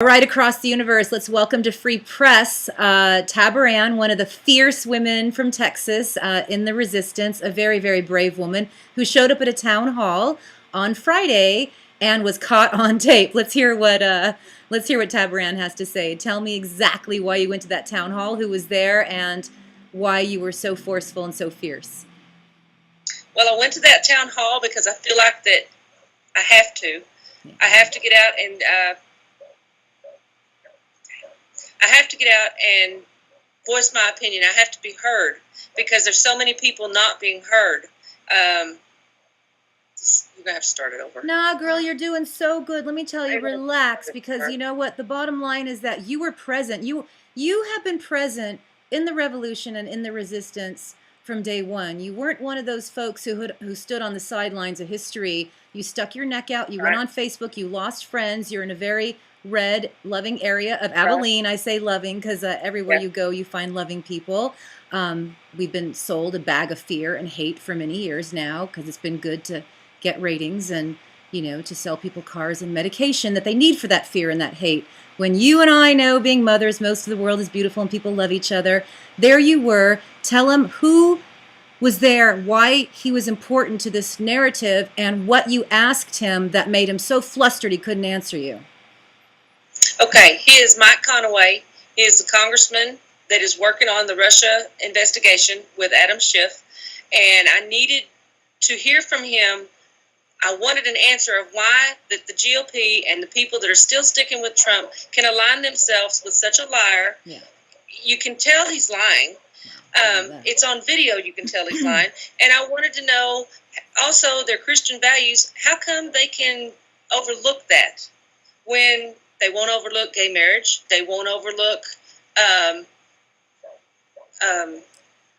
Right across the universe, let's welcome to Free Press, Tabaran, one of the fierce women from Texas in the resistance, a very, very brave woman who showed up at a town hall on Friday and was caught on tape. Let's hear what Tabaran has to say. Tell me exactly why you went to that town hall, who was there, and why you were so forceful and so fierce. Well, I went to that town hall because I feel like that I have to. Yeah. I have to get out and voice my opinion. I have to be heard because there's so many people not being heard. You're gonna have to start it over. Nah, girl, you're doing so good. Let me tell you, relax, because you know what? The bottom line is that you were present. You have been present in the revolution and in the resistance from day one. You weren't one of those folks who stood on the sidelines of history. You stuck your neck out. You went on Facebook. You lost friends. You're in a very red, loving area of Abilene. I say loving because everywhere you go, you find loving people. We've been sold a bag of fear and hate for many years now because it's been good to get ratings and, you know, to sell people cars and medication that they need for that fear and that hate. When you and I know, being mothers, most of the world is beautiful and people love each other. There you were. Tell them who was there, why he was important to this narrative, and what you asked him that made him so flustered he couldn't answer you. Okay, he is Mike Conaway. He is the congressman that is working on the Russia investigation with Adam Schiff, and I needed to hear from him. I wanted an answer of why that the GOP and the people that are still sticking with Trump can align themselves with such a liar. Yeah. You can tell he's lying. It's on video. You can tell he's lying. And I wanted to know also their Christian values. How come they can overlook that when they won't overlook gay marriage? They won't overlook.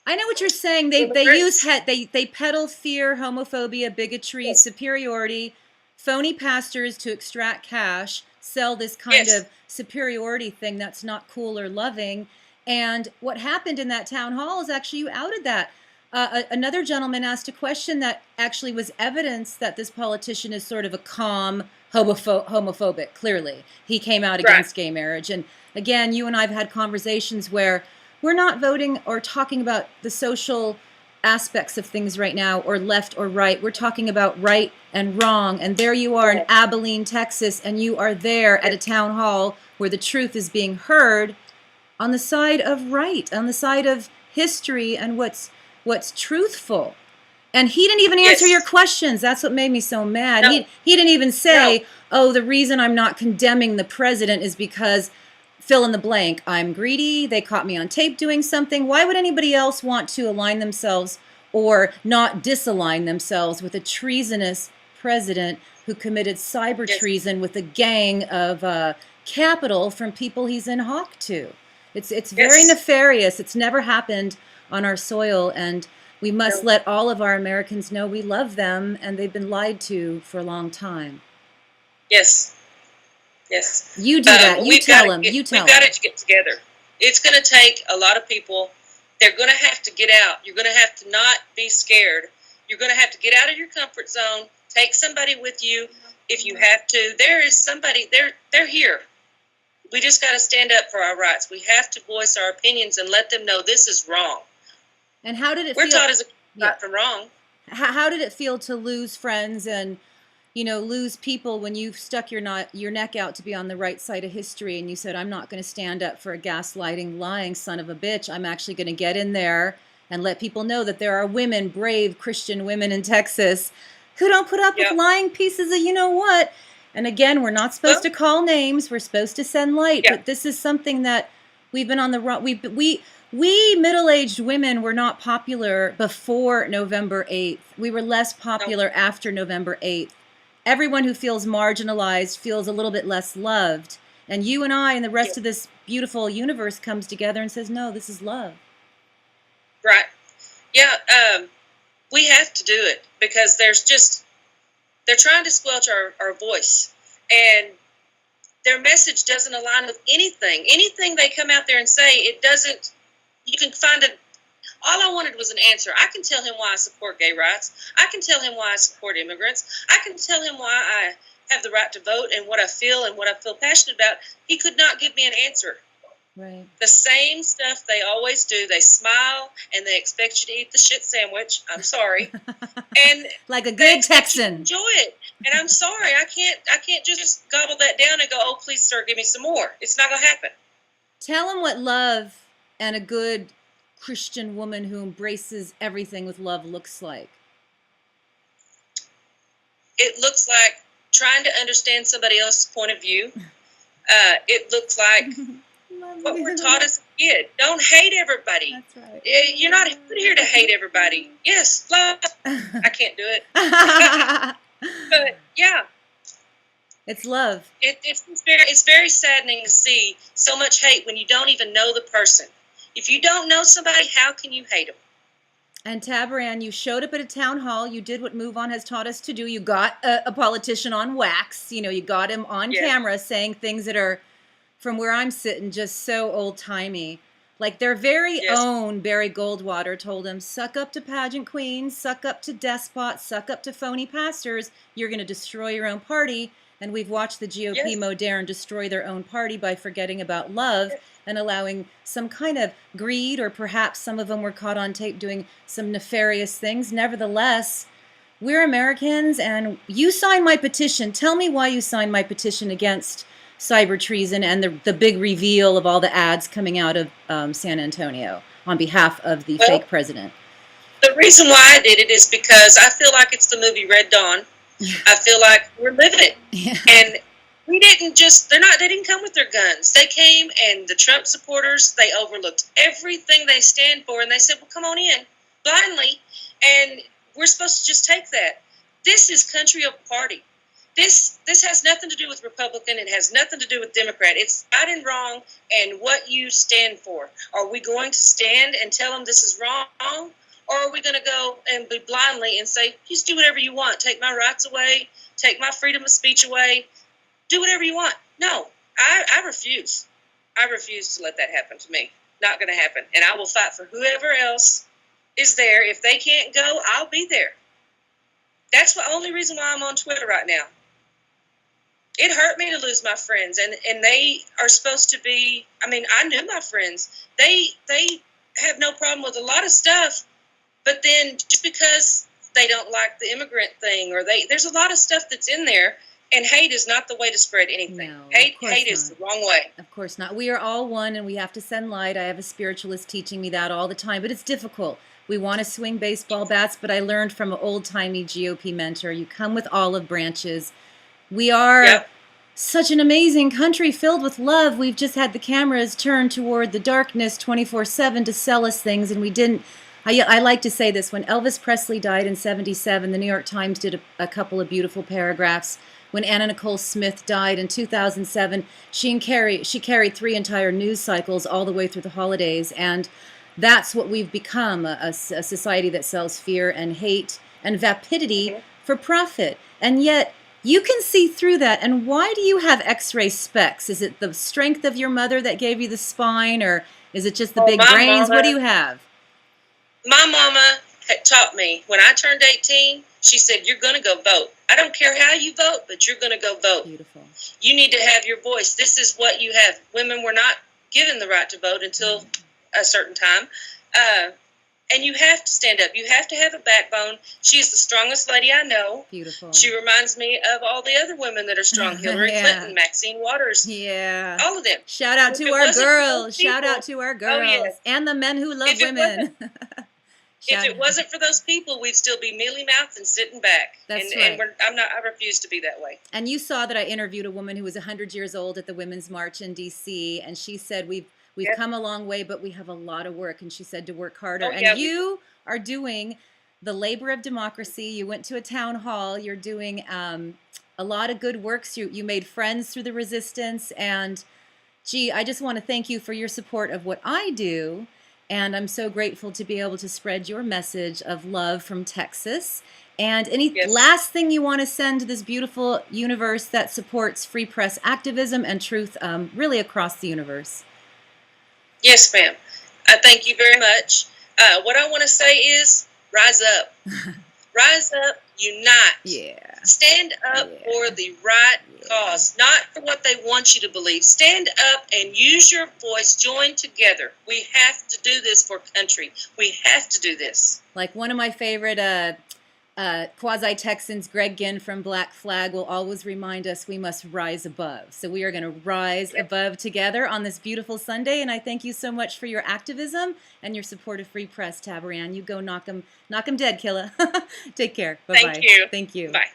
I know what you're saying. They peddle fear, homophobia, bigotry, superiority, phony pastors to extract cash, sell this kind of superiority thing that's not cool or loving. And what happened in that town hall is actually you outed that. Another gentleman asked a question that actually was evidence that this politician is sort of a calm homophobic. Clearly, he came out against gay marriage. And again, you and I have had conversations where we're not voting or talking about the social aspects of things right now, or left or right. We're talking about right and wrong. And there you are in Abilene, Texas, and you are there at a town hall where the truth is being heard on the side of right, on the side of history and what's truthful. And he didn't even answer your questions. That's what made me so mad. No. He didn't even say, oh, the reason I'm not condemning the president is because fill in the blank. I'm greedy. They caught me on tape doing something. Why would anybody else want to align themselves or not disalign themselves with a treasonous president who committed cyber treason with a gang of capital from people he's in hock to? It's very nefarious. It's never happened on our soil, and we must let all of our Americans know we love them, and they've been lied to for a long time. Yes. You do that. You tell them. We've got to get together. It's going to take a lot of people. They're going to have to get out. You're going to have to not be scared. You're going to have to get out of your comfort zone. Take somebody with you if you have to. There is somebody. They're here. We just got to stand up for our rights. We have to voice our opinions and let them know this is wrong. And how did it feel? We're taught as a right from wrong. How did it feel to lose friends and, you know, lose people when you stuck your neck out to be on the right side of history and you said, I'm not going to stand up for a gaslighting, lying son of a bitch. I'm actually going to get in there and let people know that there are women, brave Christian women in Texas who don't put up with lying pieces of you know what. And again, we're not supposed to call names. We're supposed to send light. But this is something that we've been on the run. We middle-aged women were not popular before November 8th. We were less popular after November 8th. Everyone who feels marginalized feels a little bit less loved. And you and I and the rest of this beautiful universe comes together and says, no, this is love. Right. Yeah, we have to do it because they're trying to squelch our voice, and their message doesn't align with anything. Anything they come out there and say, it doesn't, you can find it. All I wanted was an answer. I can tell him why I support gay rights. I can tell him why I support immigrants. I can tell him why I have the right to vote and what I feel passionate about, he could not give me an answer. Right. The same stuff they always do. They smile and they expect you to eat the shit sandwich. I'm sorry. And like a good Texan. Enjoy it. And I'm sorry, I can't just gobble that down and go, oh, please, sir, give me some more. It's not going to happen. Tell them what love and a good Christian woman who embraces everything with love looks like. It looks like trying to understand somebody else's point of view. It looks like what we're taught as a kid. Don't hate everybody. That's right. You're not here to hate everybody. Yes, love. I can't do it. But yeah. It's love. It's very saddening to see so much hate when you don't even know the person. If you don't know somebody, how can you hate them? And Tabaran, you showed up at a town hall. You did what Move On has taught us to do. You got a politician on wax. You know, you got him on camera saying things that are, from where I'm sitting, just so old-timey. Like their very own Barry Goldwater told him, suck up to pageant queens, suck up to despots, suck up to phony pastors. You're going to destroy your own party. And we've watched the GOP modern destroy their own party by forgetting about love and allowing some kind of greed, or perhaps some of them were caught on tape doing some nefarious things. Nevertheless, we're Americans, and you signed my petition. Tell me why you signed my petition against cyber treason and the big reveal of all the ads coming out of San Antonio on behalf of the fake president. The reason why I did it is because I feel like it's the movie Red Dawn. I feel like we're living it. Yeah. And we didn't they didn't come with their guns. They came, and the Trump supporters, they overlooked everything they stand for, and they said, well, come on in, blindly, and we're supposed to just take that. This is country over party. This has nothing to do with Republican. It has nothing to do with Democrat. It's right and wrong and what you stand for. Are we going to stand and tell them this is wrong? Or are we going to go and be blindly and say, just do whatever you want. Take my rights away. Take my freedom of speech away. Do whatever you want. No, I refuse. I refuse to let that happen to me. Not going to happen. And I will fight for whoever else is there. If they can't go, I'll be there. That's the only reason why I'm on Twitter right now. It hurt me to lose my friends. And they are supposed to be, I mean, I knew my friends. They have no problem with a lot of stuff. But then just because they don't like the immigrant thing, or there's a lot of stuff that's in there, and hate is not the way to spread anything. No, hate is the wrong way. Of course not. We are all one, and we have to send light. I have a spiritualist teaching me that all the time, but it's difficult. We want to swing baseball bats, but I learned from an old-timey GOP mentor, you come with olive branches. We are such an amazing country filled with love. We've just had the cameras turned toward the darkness 24/7 to sell us things, and we didn't. I like to say this. When Elvis Presley died in '77, the New York Times did a couple of beautiful paragraphs. When Anna Nicole Smith died in 2007, she carried 3 entire news cycles all the way through the holidays. And that's what we've become, a society that sells fear and hate and vapidity for profit. And yet, you can see through that. And why do you have x-ray specs? Is it the strength of your mother that gave you the spine, or is it just the big brains? What do you have? My mama had taught me, when I turned 18, she said, you're going to go vote. I don't care how you vote, but you're going to go vote. Beautiful. You need to have your voice. This is what you have. Women were not given the right to vote until a certain time. And you have to stand up. You have to have a backbone. She's the strongest lady I know. Beautiful. She reminds me of all the other women that are strong. Hillary Clinton, Maxine Waters. Yeah. All of them. Shout out to our girls. Shout out to our girls. And the men who love women. If it wasn't for those people, we'd still be mealy-mouthed and sitting back. That's right. And I refuse to be that way. And you saw that I interviewed a woman who was 100 years old at the Women's March in D.C., and she said, we've come a long way, but we have a lot of work. And she said to work harder. You are doing the labor of democracy. You went to a town hall. You're doing a lot of good works. You made friends through the resistance. And, gee, I just want to thank you for your support of what I do. And I'm so grateful to be able to spread your message of love from Texas. And any last thing you want to send to this beautiful universe that supports free press activism and truth really across the universe? Yes, ma'am. I thank you very much. What I want to say is rise up. Rise up. unite. Yeah. Stand up for the right cause, not for what they want you to believe. Stand up and use your voice. Join together. We have to do this for country. We have to do this. Like one of my favorite quasi-Texans, Greg Ginn from Black Flag, will always remind us we must rise above. So we are going to rise above together on this beautiful Sunday. And I thank you so much for your activism and your support of Free Press, Tabaran. You go knock 'em dead, Killa. Take care. Bye-bye. Thank you. Thank you. Bye.